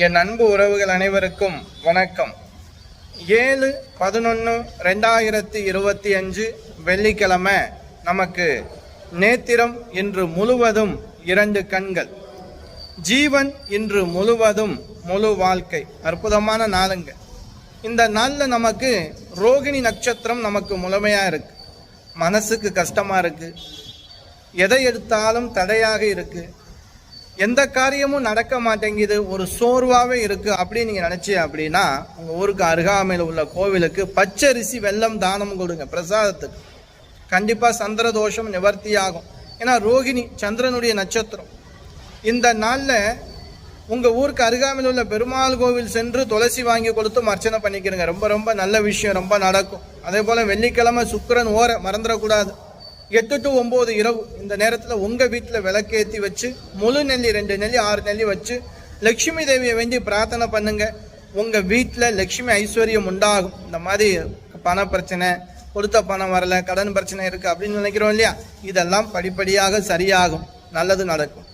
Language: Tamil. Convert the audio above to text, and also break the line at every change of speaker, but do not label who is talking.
என் அன்பு உறவுகள் அனைவருக்கும் வணக்கம். 7/11/2025 வெள்ளிக்கிழமை. நமக்கு நேத்திரம் இன்று முழுவதும் 2 கண்கள், ஜீவன் இன்று முழுவதும் முழு வாழ்க்கை. அற்புதமான நாளுங்க. இந்த நாளில் நமக்கு ரோகிணி நட்சத்திரம் நமக்கு முழுமையாக இருக்கு. மனசுக்கு கஷ்டமாக இருக்கு, எதை எடுத்தாலும் தடையாக இருக்கு, எந்த காரியமும் நடக்க மாட்டேங்குது, ஒரு சோர்வாகவே இருக்குது அப்படின்னு நீங்கள் நினச்சி அப்படின்னா உங்கள் ஊருக்கு அருகாமையில் உள்ள கோவிலுக்கு பச்சரிசி வெல்லம் தானம் கொடுங்க பிரசாதத்துக்கு. கண்டிப்பாக சந்திர தோஷம் நிவர்த்தி ஆகும். ஏன்னா ரோகிணி சந்திரனுடைய நட்சத்திரம். இந்த நாளில் உங்கள் ஊருக்கு அருகாமையில் உள்ள பெருமாள் கோவில் சென்று துளசி வாங்கி கொடுத்து அர்ச்சனை பண்ணிக்கிறங்க. ரொம்ப ரொம்ப நல்ல விஷயம், ரொம்ப நடக்கும். அதே போல் வெள்ளிக்கிழமை சுக்கிரன் மறந்துடக்கூடாது. 8 to 9 இரவு இந்த நேரத்தில் உங்கள் வீட்டில் விளக்கேற்றி வச்சு முழு நெல்லி 2 நெல்லி 6 நெல்லி வச்சு லக்ஷ்மி தேவியை வேண்டி பிரார்த்தனை பண்ணுங்க. உங்கள் வீட்டில் லக்ஷ்மி ஐஸ்வர்யம் உண்டாகும். இந்த மாதிரி பண பிரச்சனை, கொடுத்த பணம் வரல, கடன் பிரச்சனை இருக்குது அப்படின்னு நினைக்கிறோம் இல்லையா, இதெல்லாம் படிப்படியாக சரியாகும், நல்லது நடக்கும்.